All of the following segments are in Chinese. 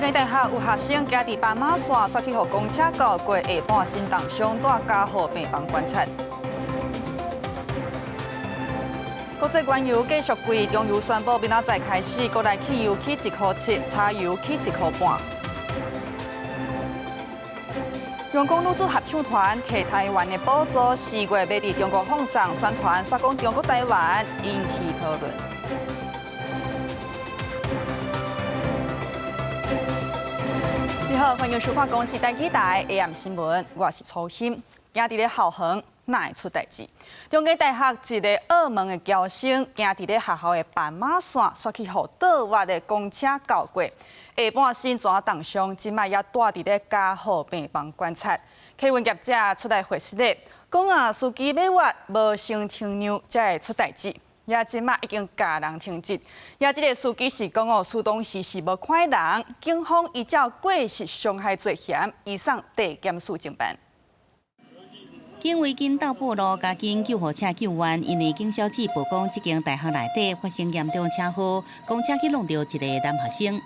中大学有学生行伫斑马线，煞去互公车告过下半身重伤，带家户病房观察。国际原油继续贵，中油宣布明仔载开始，国内汽油起1.7块，柴油起1.5块。中共女子合唱团摕台湾的宝座，4月要伫中国放送，宣传说讲中国台湾引起讨论。你好，欢迎收看公视台几台 AM 新闻，我是楚欣。今日咧校园哪会出代志？中国大学一个澳门的侨生，行伫咧学校的斑马线，煞去互倒滑的公车交过，下半身全重伤，即卖也住伫咧家护病房观察。客运业者出来回释咧，讲司机要挖无先停让，才会出代志。也即卖已经加人停职，也即个司机是讲出动时是无看人，警方依照过失伤害罪嫌，移送地检署侦办。警卫经到埔路加紧救护车救援，因为警消指报讲，这间大学内底发生严重车祸，公车去弄到一个男学生。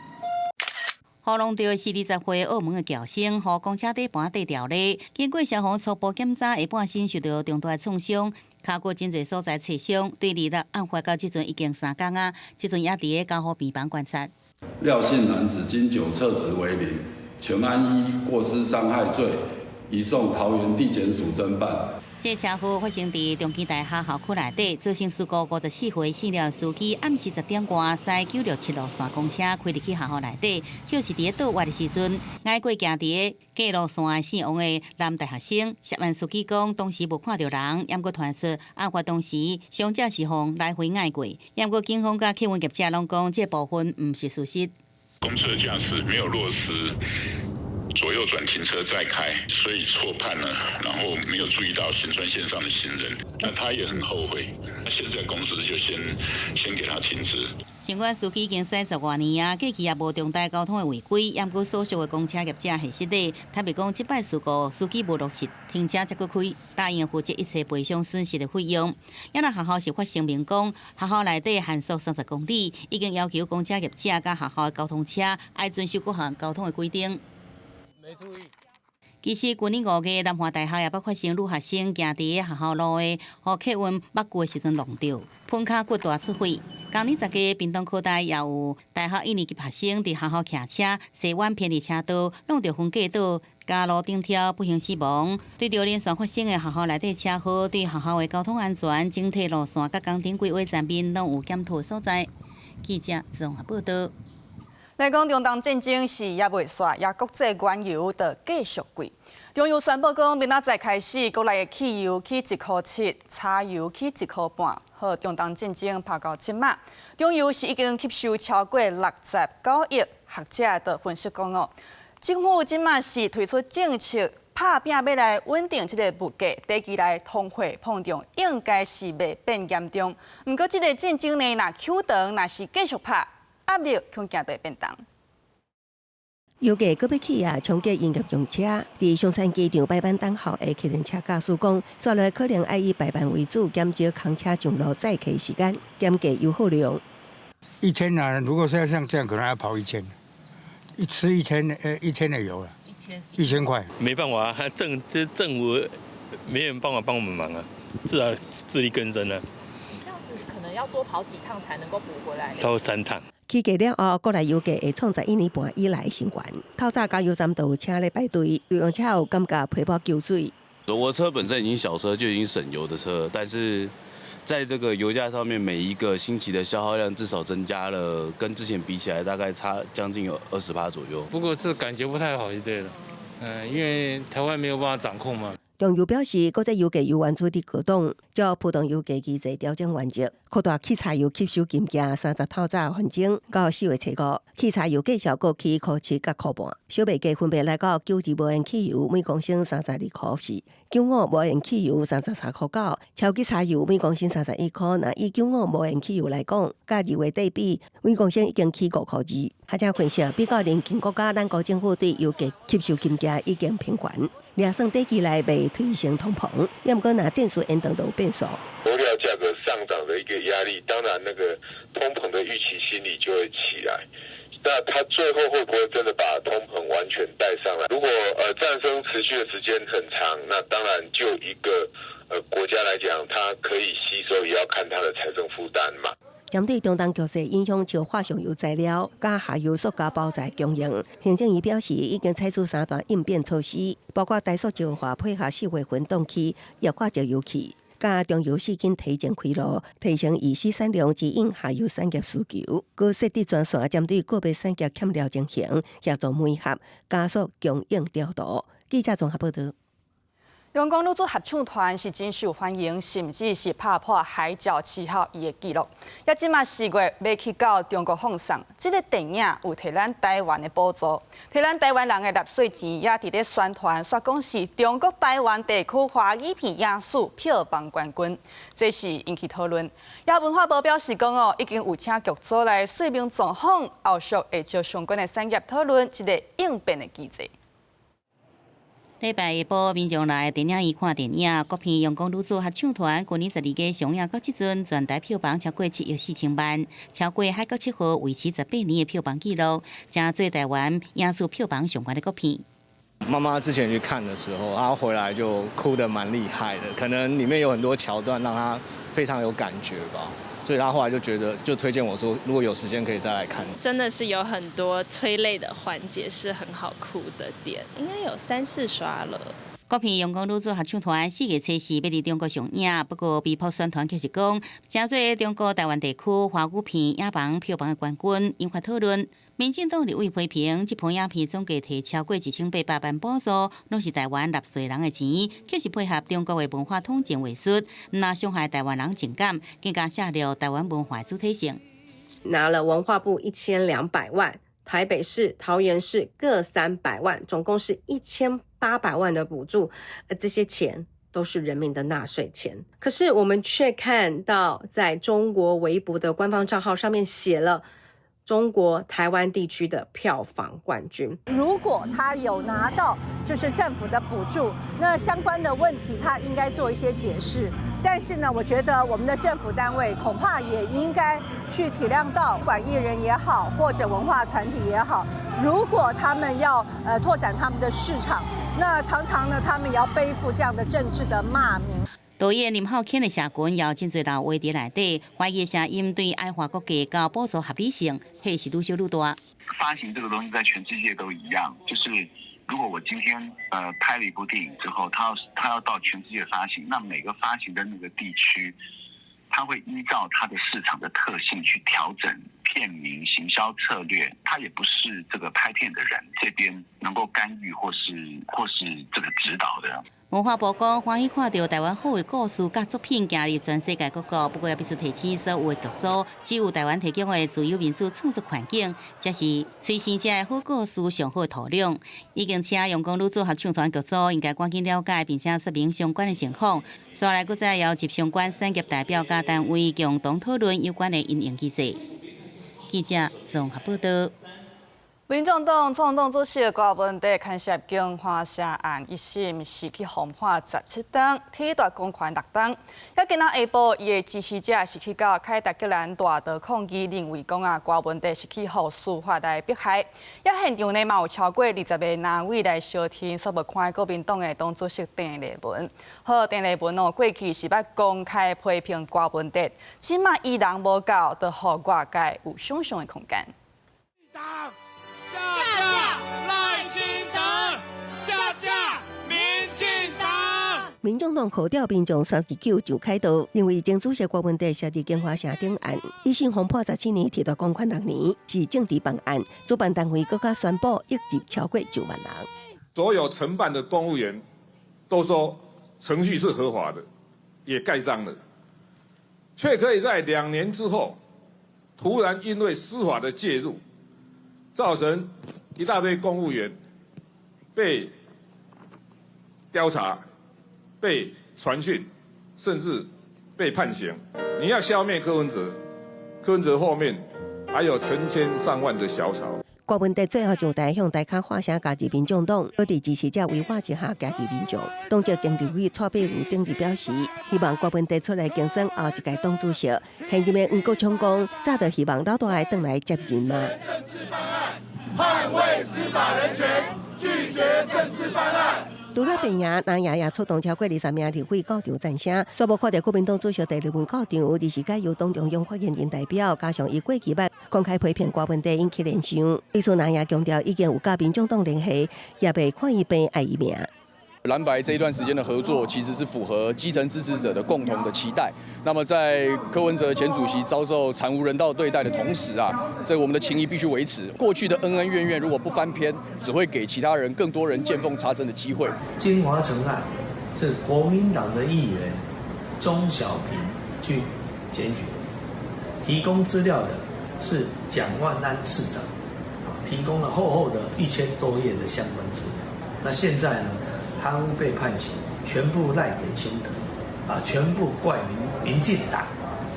互弄到是20岁澳门的侨生，互公车底盘底掉咧。经过消防初步检查，下半身受到重大创伤，脚骨真侪所在切伤。对26案发到即阵已经3天啊，即阵也伫咧家护病房观察。廖姓男子经酒测值为0，全案依过失伤害罪移送桃园地检署侦办。这车祸发生伫中基大学校区内底，造成事故54岁姓廖司机暗时10点外驶967路线公车开入去学校内底，就是伫咧倒弯的时阵，挨过行伫咧过路线姓王的男大学生。涉案司机讲，当时无看到人，也过传说案发当时伤者是互来回挨过，也过警方甲客运业者拢讲这部分毋是事实。公车驾驶没有落实左右转停车再开，所以错判了，然后没有注意到行船线上的行人，那他也很后悔。现在公司就先给他停职。尽管司机已经驶10多年啊，过去也无重大交通的违规，也过所属的公车业者系实的。特别讲，这摆事故司机无落实停车才去开，答应负责一切赔偿损失的费用。也那学校是发声明讲，学校内底限速30公里，已经要求公车业者甲学校的交通车爱遵守各项交通的规定。没注意。其实，去年5月，南华大学也捌发生女学生行伫学校路的，互客运捌过的时阵弄到，喷卡骨大出血。今年10月，屏东科大也有大学1年级学生伫学校骑车西弯偏离车道，弄到分隔岛加路顶跳不幸死亡。对着连续发生的学校内底车祸，对学校的交通安全、整体路线甲工程规划层面，拢有检讨所在。记者综合报道。来讲中东战争是也未煞，也国际原油就继续贵。中油宣布讲，明仔载开始，国内的汽油起1.7块，柴油起1.5块。和中东战争拍到即马，中油是已经吸收超过69亿。学者就分析讲政府即马是推出政策，拍拼要来稳定这个物价，短期内通货膨胀应该是未变严重。不过，这个战争呢，若抢长，若是继续拍。压力恐惊会变重。油价搁要起啊！冲击营业用车，伫松山机场排班等候的客运车驾驶讲，接来可能要以排班为主，减少空车上路载客时间，减价油耗量。1000啊，如果是要像这样，可能要跑1000，一吃1000的油了，1000块。没办法啊，政府没人办法帮我们忙啊，自然自力更生啊。这样子可能要多跑几趟才能够补回来。超3趟。起价了后，国内油价会创1年半以来的新高。透早加油站都有车咧排队，游用车有感觉皮包救水。我车本身已经小车，就已经省油的车，但是在这个油价上面，每一个星期的消耗量至少增加了，跟之前比起来，大概差将近有20%左右。不过这感觉不太好就对了，因为台湾没有办法掌控嘛。中油表示，国际油价油源处理高档，照普通油价机制调整原则，扩大汽柴油吸收金价30透早反正到4月初5，汽柴油计小国起1.7甲1.5块，小麦价分别来到9支无烟汽油每公升32块4， 95无烟汽油33块9，超级柴油每公升31块。那以95无烟汽油来讲，甲2月对比，每公升已经起5块2。学者分析，比较邻近国家，咱国政府对油价吸收金价已经平权。也算短期内未推升通膨，要不过拿战术延长都有变数。油料价格上涨的一个压力，当然那个通膨的预期心理就会起来。那它最后会不会真的把通膨完全带上来？如果战争持续的时间很长，那当然就一个国家来讲，它可以吸收，也要看它的财政负担嘛。针对中东局势影响石化上游材料、加下游塑胶包材供应，行政院表示已经采取3段应变措施，包括大塑石化配合4月份冻期，液化石油气，加中油细菌提前开路，提升乙烯产量指引下游产业需求，搁设置专线针对个别产业欠料情形，协助媒合加速供应调度。记者综合报道。阳光女子合唱团是真受欢迎，甚至是打破海角7号伊的纪录。也即马4月要去到中国放送，这个电影有摕咱台湾的补助，摕咱台湾人的纳税钱，也伫咧宣传，说讲是中国台湾地区华语片影史票房冠军，这是引起讨论。也文化部表示讲已经有请剧组来说明状况，后续会就相关的产业讨论一个应变的机制。礼拜下晡，民众来电影院看电影，国片《阳光女子合唱团》去年12月上映到即阵，全台票房超过7亿4千万，超过海角7号维持18年的票房纪录，成做台湾影史票房上悬的国片。妈妈之前去看的时候，她回来就哭得蛮厉害的，可能里面有很多桥段让她非常有感觉吧。所以他后来就推荐我说，如果有时间可以再来看。真的是有很多催泪的环节是很好哭的点，应该有3、4刷了。国片《阳光女子合唱团》4月初4要伫中国上映，不过被迫宣传就是讲，真做中国台湾地区华语片影房票房的冠军，引发讨论。民进党立委批评，这部影片总计摕超过1800万补助，拢是台湾纳税人的钱，就是配合中国的文化统战话术，那伤害台湾人情感，更加削弱台湾文化的主体性。拿了文化部1200万，台北市、桃园市各300万，总共是1800万的补助，而这些钱都是人民的纳税钱。可是我们却看到，在中国微博的官方账号上面写了中国台湾地区的票房冠军。如果他有拿到就是政府的补助，那相关的问题他应该做一些解释。但是呢，我觉得我们的政府单位恐怕也应该去体谅到，不管艺人也好，或者文化团体也好，如果他们要拓展他们的市场，那常常呢，他们也要背负这样的政治的骂名。导演林浩谦的社群也有真侪人话伫内底，怀疑声音对爱华国家交补助合理性，迄是愈烧愈大。发行这个东西在全世界都一样，就是如果我今天拍了一部电影之后，它要到全世界发行，那每个发行的那个地区，它会依照它的市场的特性去调整片名、行销策略。它也不是这个拍片的人这边能够干预或是这个指导的。文化部讲欢喜看到台湾好的故事甲作品行入全世界各国，不过也必须提醒所有的剧组，只有台湾提供的自由民主创作环境，才是催生这个好故事上好的土壤。已经请阳光女子合唱团剧组应该赶紧了解并且说明相关的情况，再来搁再邀集相关产业代表甲单位共同讨论有关的因应机制。记者综合报道。民众党创党主席高文德牵涉警花社案一审是去宣判17档，体大公权6档。也今仔下晡，伊的支持者是去到凯达格兰大道抗议，认为讲高文德是去互司法来迫害。也现场呢嘛有超过20个男位来相挺，所无看国民党的党主席郑丽文。好，郑丽文过去是捌公开批评高文德，即马伊人无够，就互外界有想象的空间。下架赖清德，下架民进党。民众党口调民众39就开刀，认为前主席郭文德涉入警花社顶案，一审轰破17年，体大公权6年，是政治办案。主办单位更加宣布一集超过9万人。所有承办的公务员都说程序是合法的，也盖章了，却可以在2年之后，突然因为司法的介入，造成一大堆公务员被调查、被传讯，甚至被判刑。你要消灭柯文哲，柯文哲后面还有成千上万的小草。郭文德最后上台向大家发声，家己民众党各地支持者违法之下家己民众。党籍政治委蔡壁如顶日表示，希望郭文德出来竞选后一届党主席。现任的黄国昌讲，早就希望老大爱转来接任嘛。捍卫司法人权，拒绝政治办案。除了变赢，南亚也出动超过20名立委到场赞声。宣布看到国民党主席第2轮到场，而是改由党中央发言人代表，加上以过去捌公开批评郭文德引起联想。因此南亚强调，已经有甲民众党联系，也未看伊病爱伊命。蓝白这一段时间的合作，其实是符合基层支持者的共同的期待。那么，在柯文哲前主席遭受惨无人道对待的同时这我们的情谊必须维持。过去的恩恩怨怨，如果不翻篇，只会给其他人更多人见缝插针的机会。金华城案是国民党的议员钟小平去检举的，提供资料的是蒋万安次长，提供了厚厚的1000多页的相关资料。那现在呢？贪污被判刑，全部赖给清德，全部怪民进党，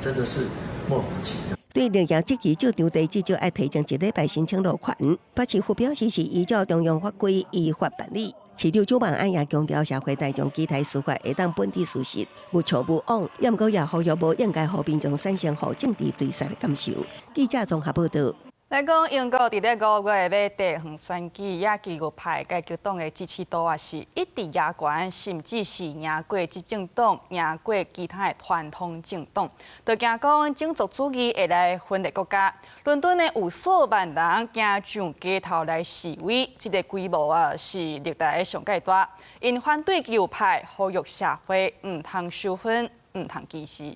真的是莫名其妙。对两样这期就场地至少要提前1礼拜申请落款。北市府表示是依照中央法规依法办理。市长周万安也强调，社会大众期待司法会当本地事实，无错无枉。不过也呼吁无应该和民众产生和政治对杀的感受。记者综合报道。来讲，英国伫咧5月要地方选举，亚基国派解决党的支持度也是一直压悬，甚至是赢过执政党，赢过其他的传统政党。就惊讲种族主义会来分裂国家。伦敦的有数万人行上街头来示威，这个规模是历代上界大。因反对基右派，呼吁社会唔通收分，唔通歧视。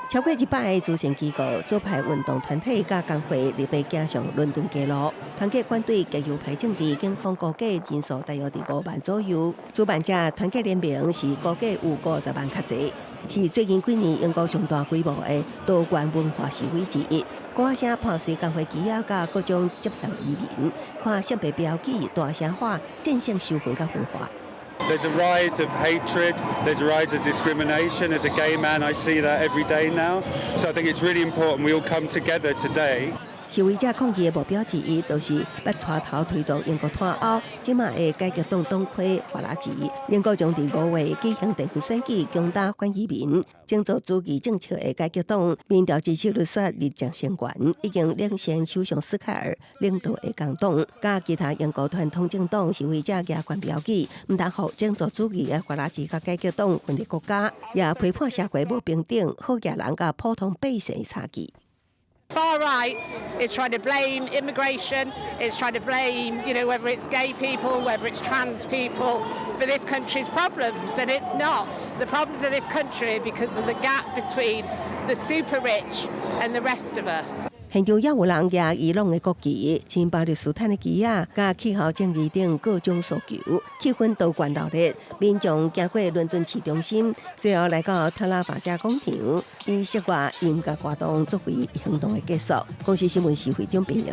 超过100个慈善机构、左派运动团体甲工会日被行上伦敦街路，团结反对极右派政治。警方估计人数大约伫5万左右。主办者团结联盟是估计有50万较侪，是最近几年英国上大规模的多元文化示威之一。歌声破碎工会旗仔甲各种接待移民，看性别标记、大声话，战胜羞愤甲分化。There's a rise of hatred, there's a rise of discrimination. As a gay man, I see that every day now. So I think it's really important we all come together today. 示威者抗议的目标之一，就是要带头推动英国脱欧，即马的解决党党魁法拉吉。英国将伫5月举行地方选举，攻打反移民、种族主义政策的解决党，民调支持率说日渐升悬，已经领先首相斯凯尔领导的工党，甲其他英国传统政党示威者举悬标语，唔通互种族主义的法拉吉甲解决党分裂国家，也批判社会不平等、好野人甲普通百姓的差距。Far right is trying to blame immigration, is trying to blame, whether it's gay people, whether it's trans people, for this country's problems, and it's not. The problems of this country are because of the gap between the super rich and the rest of us. 现场也有人举伊朗的国旗、亲巴勒斯坦的旗仔，甲气候正义等各种诉求，气氛多元热烈。民众经过伦敦市中心，最后来到特拉法加广场，以室外音乐活动作为行动的结束。公司新闻是会长编辑。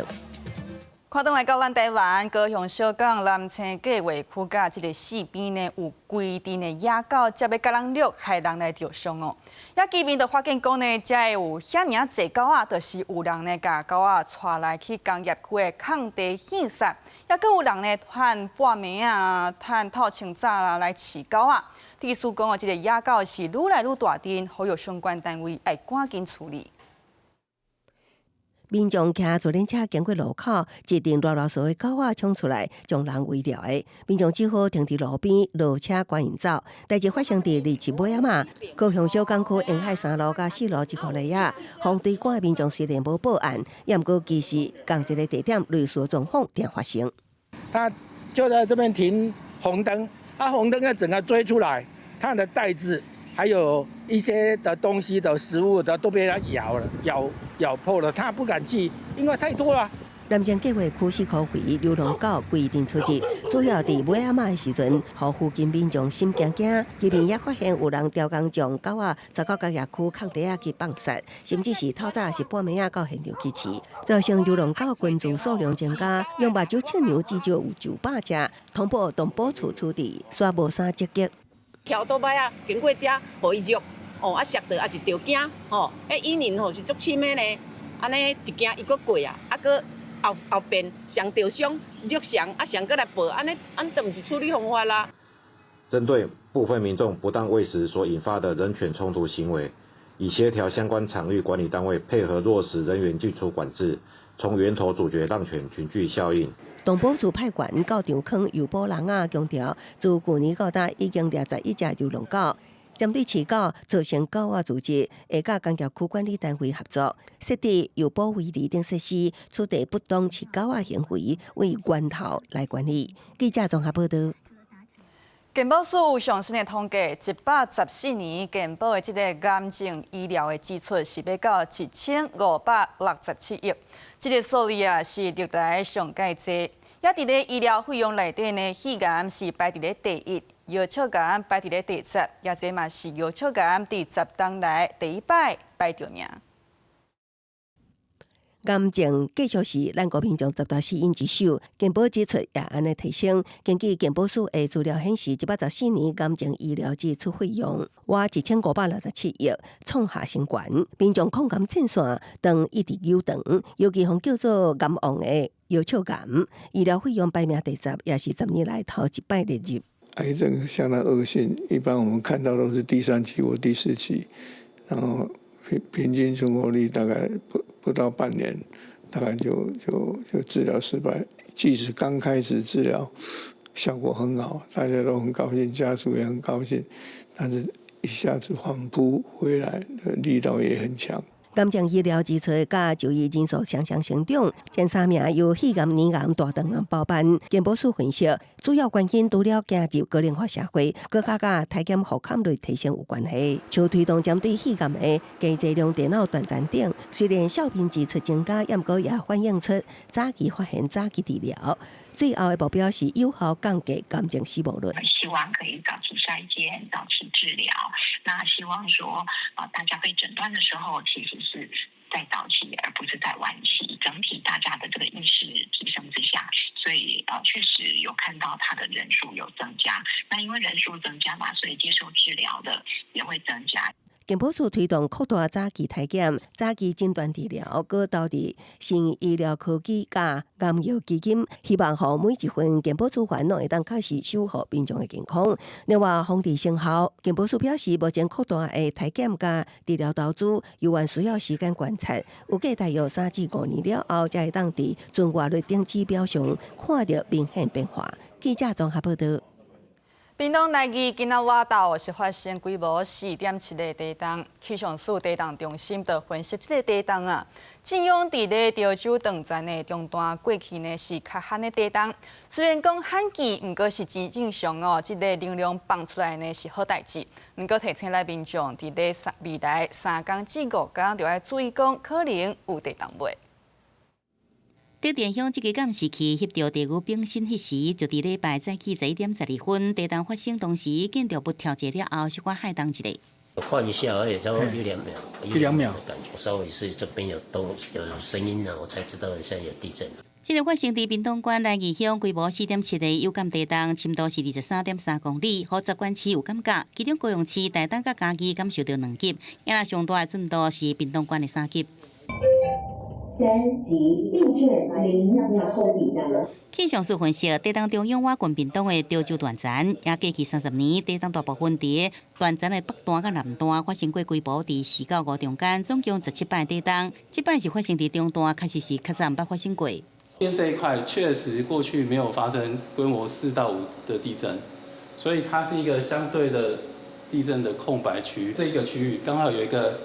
看转来到咱台湾高雄小港南青计划区甲这个四边呢有规定的野狗，才要甲人虐害人来着伤哦。也居民就发现讲呢，才有遐尔济狗仔，就是有人呢甲狗仔带来去工业区的空地献杀，也阁有人呢趁半暝啊、趁透清早啦来饲狗仔。地主讲这个野狗是愈来愈大阵，呼吁相关单位要赶紧处理。民众骑自行车经过路口，一阵乱乱的狗仔冲出来，将人围了的。民众只好停伫路边落车赶紧走。代志发生伫27尾仔高雄小港区沿海3路甲4路一号内啊，防对馆的民众虽然无报案，也毋过其实同一个地点类似状况定发生。他就在这边停红灯，红灯要整个追出来，他的袋子还有一些的东西的食物的都被他咬破了，他不敢去，因为太多了。南京计划区市口会流浪狗规定出入，主要伫尾仔仔的时阵，互附近民众心惊惊。居民也发现有人刁工将狗仔走到工业区空地去放杀，甚至是透早是半暝到现场去饲，造成流浪狗群组数量增加，用目睭测量至少有900只。通报动保处处理，煞无啥积极。桥倒摆啊，经过遮，互伊肉，摔到也是着惊，伊人是足深的呢，安尼一惊伊佫过啊，佫后边上着伤，肉伤啊上过来报，安这不是处理方法啦。针对部分民众不当喂食所引发的人权冲突行为，已协调相关场域管理单位配合落实人员进出管制，从源头阻绝浪犬群聚效应。动保处派员到场坑诱捕人啊，强调自去年到今已经掠11只流浪狗。针对饲狗造成狗仔组织，会甲工业区管理单位合作，设置诱捕围篱等设施，处理不当饲狗仔行为，为源头来管理。记者综合报道。健保署有上新的统计，114年健保的这个癌症医疗的支出是要到1567亿，这个数字啊是历来上界多。也伫咧医疗费用内底呢，肺癌是排伫咧第一，腰鞘癌排伫咧第10，也这嘛是腰鞘癌伫10当来第一摆排着名。癌症继续是咱国民众10大死因之首，健保支出也安尼提升。根据健保署的资料显示，114年癌症医疗支出费用约1567亿，创下新高。民众抗癌战线当一直扭长，尤其红叫做癌王的腰鞘癌，医疗费用排名第10，也是10年来头一摆列入。癌症相当恶性，一般我们看到都是第3期或第4期，然后平均存活率大概不到半年，大概就治疗失败。即使刚开始治疗效果很好，大家都很高兴，家属也很高兴，但是一下子反扑回来的力道也很强。癌症医疗支出甲就医人数双双成长，前3名由肺癌、胰癌、大肠癌包办。健保署分析，主要原因除了加入高龄化社会，佮甲体检复勘率提升有关系。像推动针对肺癌的低剂量电脑断层等，虽然小病支出增加，不过也反映出早期发现、早期治疗。最后的目标是有效降低癌症死亡率。希望可以早期筛检、早期治疗。那希望说，大家被诊断的时候，其实是在早期，而不是在晚期。整体大家的这个意识提升之下，所以确实有看到它的人数有增加。那因为人数增加嘛，所以接受治疗的也会增加。健保署推动扩大早期体检、早期诊断治疗，搁投入新医疗科技甲癌药基金，希望互每一份健保资源拢会当确实守护民众的健康。另外，防治成效，健保署表示，目前扩大的体检甲治疗投资，犹原需要时间观察，有计大约3至5年了后，才会当伫存活率等指标上看到明显变化。记者综合报道。屏东内义今仔晚到是发生规模4.7个地震，气象署地震中心就分析这个地震啊，正涌伫咧潮州长站的中段过去呢是较罕的地震，虽然讲罕见，不过是真正常哦，这个能量放出来呢是好代志。不过提醒来民众，伫咧未来3天至5天，就要注意讲可能有地震袂。在电乡这个监视器翕到地狱冰心迄时，就伫礼拜早起11点12分，地震发生同时，见到不调节了后，小可害动一下。晃一下而已，差不多1-2秒，1-2秒感觉，稍微是这边有声音了，我才知道现在有地震。这个发生伫屏东县内义乡，规模4.7的有感地震，深度是23.3公里，和十关市有感觉，其中高雄市、大胆甲嘉义感受到2级，也那上大的震度是屏东县的3级。3级地震0秒后抵达。气象署分析，地震中央瓦近屏东的潮州断层，也过去30年，地震大部分伫断层的北端甲南端发生过规模伫4到5中间，总共17摆地震。这摆是发生伫中段，确实是较早毋捌发生过。今天这一块确实过去没有发生规模4到5的地震，所以它是一个相对的地震的空白区。这一个区域刚好有一个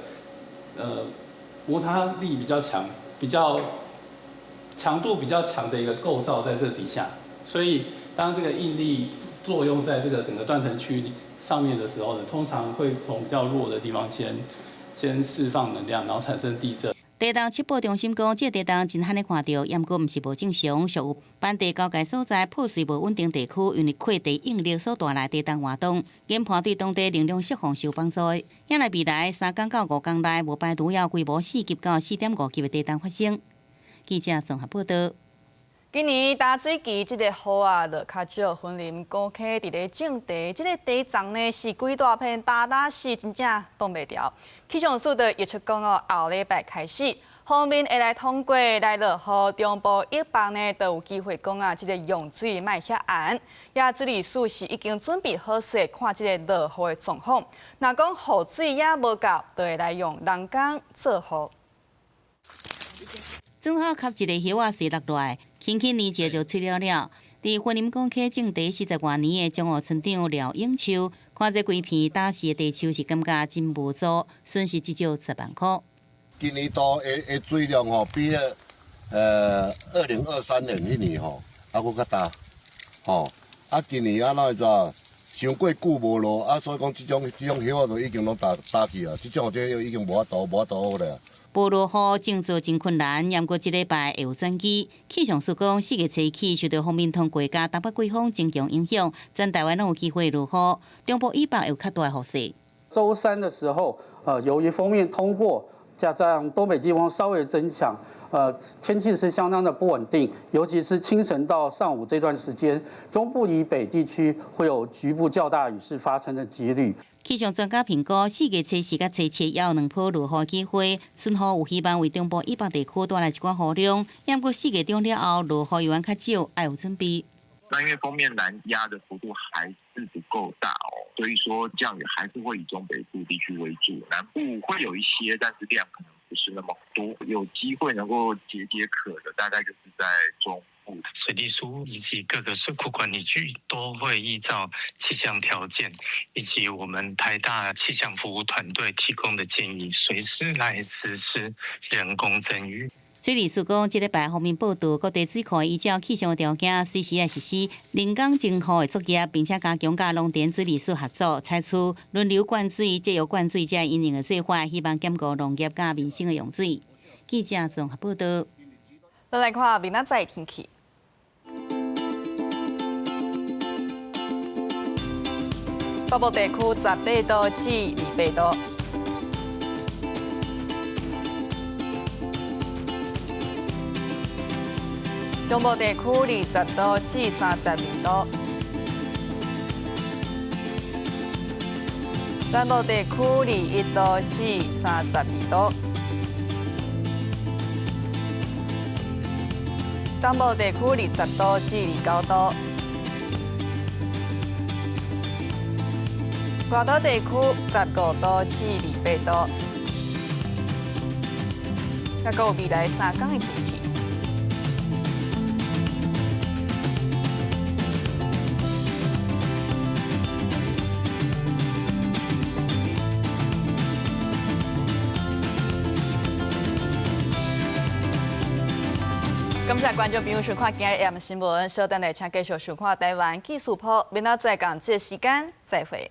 摩擦力比较强。比较强度比较强的一个构造在这底下，所以当这个应力作用在这个整个断层区上面的时候呢，通常会从比较弱的地方先释放能量，然后产生地震。地震七报中心讲，这地震真罕的看到，不过毋是无正常，属有板地高阶所在破碎无稳定地区，因为溃地应力所带来地震活动，研判对当地能量释放是有帮助的。也来未来3天到5天内，无排除要规模4级到4.5级的地震发生。记者综合报道。今年淡水期这个雨啊，落较少，森林高溪伫咧种地，这个地层呢是规大片，大是真正挡袂牢。气象署的预测讲哦，后礼拜开始，方面会来通过来落雨，中部一邦呢都有机会讲啊，这个用水卖遐严。也水利署是已经准备好势，看这个落雨的状况。若讲雨水也无够，就会来用人工做雨。正好吸一个叶仔水落落来，轻轻年节就吹了了。伫云林港溪种地40多年的中湖村长廖永秋，看这规片打死的地树是感觉真无助，损失至少10万块。今年度的水量吼，比2023年迄年吼还佫较大，吼今年怎会伤过久无落，所以讲这种叶仔就已经拢打去啊，这种已经无法度好咧。无落雨种作真困难，延过一礼拜会有转机。气象署讲，4月初起受到锋面通过加东北季风增强影响，全台湾拢有机会落雨，中部以北有较大的雨势。周3的时候，由于锋面通过，加上东北季风稍微增强，天气是相当的不稳定，尤其是清晨到上午这段时间，中部以北地区会有局部较大雨势发生的几率。气象专家评估，4月初4甲初7也有2波落雨机会，春雨有希望为中部以北地区带来一寡雨量。不过4月中了后，落雨有较少，要有准备。那因为锋面南压的幅度还是不够大哦，所以说降雨还是会以中北部地区为主，南部会有一些，但是量可能不是那么多。有机会能够解渴的，大概就是在中。水利署以及各个水库管理局都会依照气象条件以及我们台大气象服务团队提供的建议，随时来实施人工增雨。水利署讲，这礼拜方面报道，各地水库依照气象条件，随时来实施人工增雨的作业，并且加强甲农田水利署合作，采取轮流灌水、节约灌水这因应的做法，希望兼顾农业甲民生的用水。记者综合报道。再来看明仔载天气。北部地区18度至28度，中部地区20度至32度，南部地区21度至32度，东部地区20度至29度。外岛地区15度至28度，还有未来3天的天气。感谢观众朋友收看今日 AM 新闻，稍等来请继续收看台湾技术报，明仔载同这时间再会。